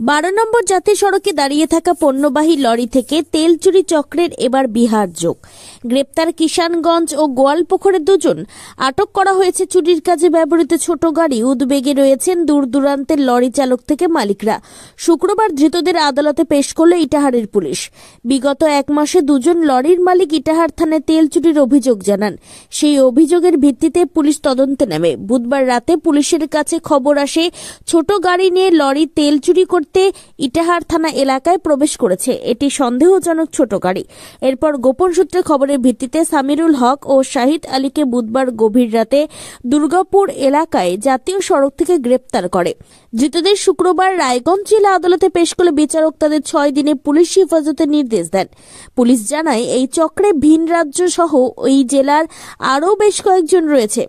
12 নম্বর জাতীয় সড়কে দাঁড়িয়ে থাকা পণ্যবাহী লরি থেকে তেল চুরি চক্রের এবার বিহার যোগ। গ্রেপ্তার কিষানগঞ্জ ও গোয়ালপুকুরের দুজন। আটক করা হয়েছে চুরির কাজে ব্যবহৃত ছোট গাড়ি। উদ্বেগে রয়েছেন দূর দূরান্তের লরি চালক থেকে মালিকরা। শুক্রবার ধৃতদের আদালতে পেশ করল ইটাহারের পুলিশ। বিগত এক মাসে দুজন লরির মালিক ইটাহার থানায় তেল চুরির অভিযোগ জানান। সেই অভিযোগের ভিত্তিতে পুলিশ তদন্তে নামে। বুধবার রাতে পুলিশের কাছে খবর আসে ছোট গাড়ি নিয়ে লরি তেল চুরি করতে ইটাহার থানা এলাকায় প্রবেশ করেছে। এটি সন্দেহজনক ছোট গাড়ি। এরপর গোপন সূত্রে খবরের ভিত্তিতে সামিরুল হক ও শাহিদ আলীকে বুধবার গভীর রাতে দুর্গাপুর এলাকায় জাতীয় সড়ক থেকে গ্রেপ্তার করে। ধৃতদের শুক্রবার রায়গঞ্জ জেলা আদালতে পেশ করলে বিচারক তাদের 6 দিনে পুলিশ হেফাজতের নির্দেশ দেন। পুলিশ জানায় এই চক্রে ভিন রাজ্য সহ ওই জেলার আরও বেশ কয়েকজন রয়েছে।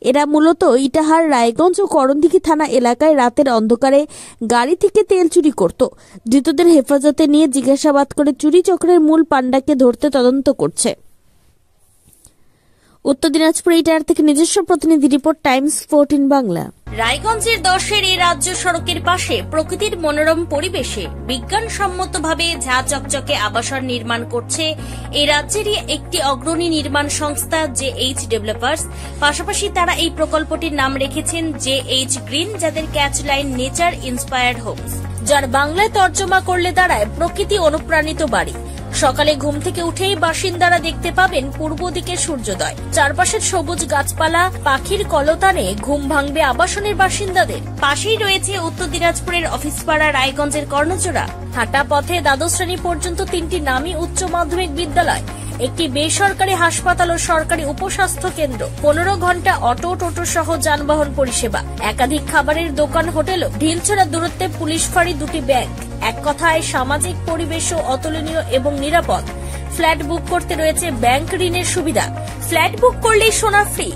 এরা মূলত ইটাহার, রায়গঞ্জ ও করণদিঘি থানা এলাকায় রাতের অন্ধকারে গাড়ি থেকে তেল চুরি করত। ধৃতদের হেফাজতে নিয়ে জিজ্ঞাসাবাদ করে চুরি চক্রের মূল পাণ্ডাকে ধরতে তদন্ত করছে। উত্তর দিনাজপুর ইটাহার থেকে নিজস্ব প্রতিনিধি রিপোর্ট, টাইমস 14 বাংলা। রায়গঞ্জের 10-এর এই রাজ্য সড়কের পাশে প্রকৃতির মনোরম পরিবেশে বিজ্ঞানসম্মতভাবে ঝা চকচকে আবাসন নির্মাণ করছে এই রাজ্যেরই একটি অগ্রণী নির্মাণ সংস্থা JH ডেভেলপার্স। পাশাপাশি তারা এই প্রকল্পটির নাম রেখেছেন JH গ্রিন, যাদের catch line nature inspired homes, যার বাংলায় তর্জমা করলে দাঁড়ায় প্রকৃতি অনুপ্রাণিত বাড়ি। সকালে ঘুম থেকে উঠেই বাসিন্দারা দেখতে পাবেন পূর্ব দিকে সূর্যোদয়। চারপাশের সবুজ গাছপালা, পাখির কলতানে ঘুম ভাঙবে আবাসনের বাসিন্দাদের। পাশেই রয়েছে উত্তর দিনাজপুরের অফিসপাড়া রায়গঞ্জের কর্ণচূড়া। হাঁটা পথে দ্বাদশ শ্রেণী পর্যন্ত 3টি নামী উচ্চ মাধ্যমিক বিদ্যালয়, একটি বেসরকারি হাসপাতাল ও সরকারি উপস্বাস্থ্য কেন্দ্র, 15 ঘন্টা অটো, টোটো সহ যানবাহন পরিষেবা, একাধিক খাবারের দোকান, হোটেলও, ঢিলছড়া দূরত্বে পুলিশ ফাঁড়ি, 2টি ব্যাংক। এক কথায় সামাজিক পরিবেশও অতুলনীয় এবং নিরাপদ। ফ্ল্যাট বুক করতে রয়েছে ব্যাংক ঋণের সুবিধা। ফ্ল্যাট বুক করলেই সোনা ফ্রি।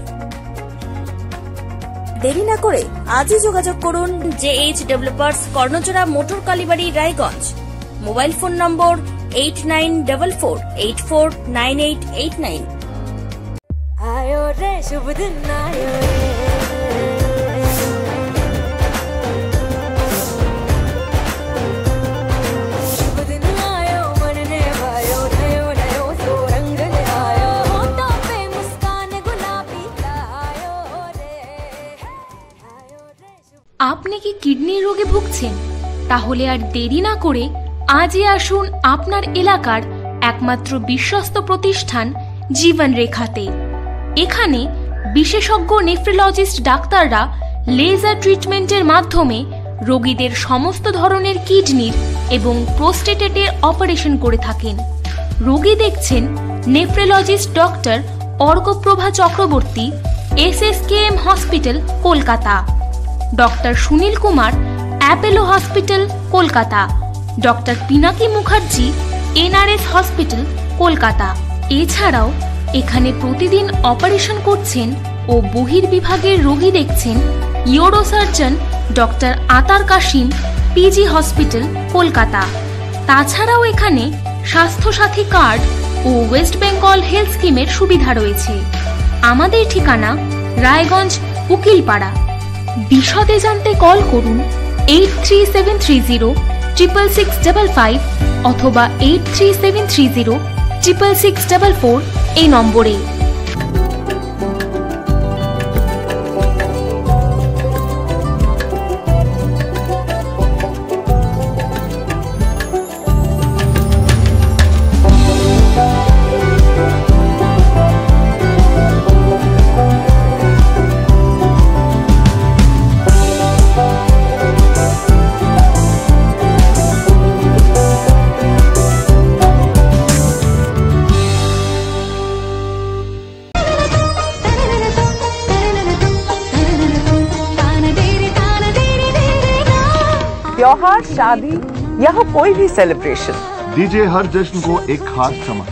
দেরি না করে আজই যোগাযোগ করুন JH developers, Karnachura, motor Kalibari, Raiganj. Mobile phone number 8944849889। आयो रे शुभ दिन आयो रे, शुभ दिन आयो मन ने भायो, नयो नयो सो रंग ले आयो, होठों पे मुस्कान गुलाबी आयो रे, आयो रे। আপনি কি কিডনি রোগে ভুগছেন? তাহলে আর দেরি না করে আজই আসুন আপনার এলাকার একমাত্র বিশ্বস্ত প্রতিষ্ঠান জীবন রেখাতে। এখানে বিশেষজ্ঞ নেফ্রোলজিস্ট ডাক্তাররা লেজার ট্রিটমেন্টের মাধ্যমে রোগীদের সমস্ত ধরনের কিডনির এবং প্রোস্টেটের অপারেশন করে থাকেন। রোগী দেখছেন nephrologist doctor Arkaprava Chakraborty, SSKM hospital, Kolkata. Doctor Sunil Kumar, Apollo hospital, Kolkata. Doctor Pinaki Mukherjee, NRS hospital, Kolkata. এছাড়াও এখানে প্রতিদিন অপারেশন করছেন ও বহির্বিভাগের রোগী দেখছেন ইউরোসার্জন ডক্টর আতার কাশিম, PG হসপিটাল, কলকাতা। তাছাড়াও এখানে স্বাস্থ্যসাথী কার্ড ও ওয়েস্ট বেঙ্গল হেলথ স্কিমের সুবিধা রয়েছে। আমাদের ঠিকানা রায়গঞ্জ, উকিলপাড়া। বিশদে জানতে কল করুন 8373066655 অথবা 8373066644 এই নম্বরে। त्योहार, शादी या हो कोई भी सेलिब्रेशन, दीजिए हर जश्न को एक खास चमक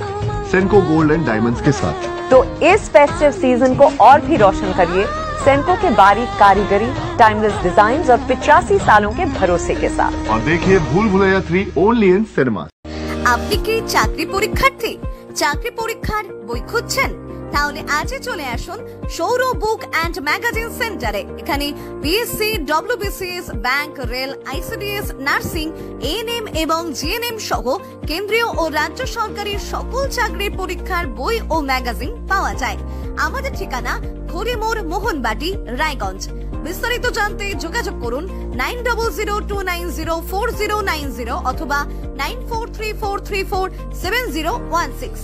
सेनको गोल्ड एंड डायमंड्स के साथ। तो इस फेस्टिव सीजन को और भी रोशन करिए सेनको के बारीक कारीगरी, टाइमलेस डिजाइन्स और 85 सालों के भरोसे के साथ। और देखिए भूल भुलैया 3 ओनली इन सिनेमा। আপনি কি চাকরি পরীক্ষার্থী? চাকরি পরীক্ষার বই খুঁজছেন? তাহলে আজই চলে আসুন সৌর বুক অ্যান্ড ম্যাগাজিন সেন্টারে। এখানে BSc, WBCS, bank, rail, ICDS, nursing, ANM এবং জিএনএম সহ কেন্দ্রীয় ও রাজ্য সরকারের সকল চাকরির পরীক্ষার বই ও ম্যাগাজিন পাওয়া যায়। আমাদের ঠিকানা খড়িমোড়, মোহনবাটি, রায়গঞ্জ। বিস্তারিত জানতে যোগাযোগ করুন 9002904090 অথবা 9434347016।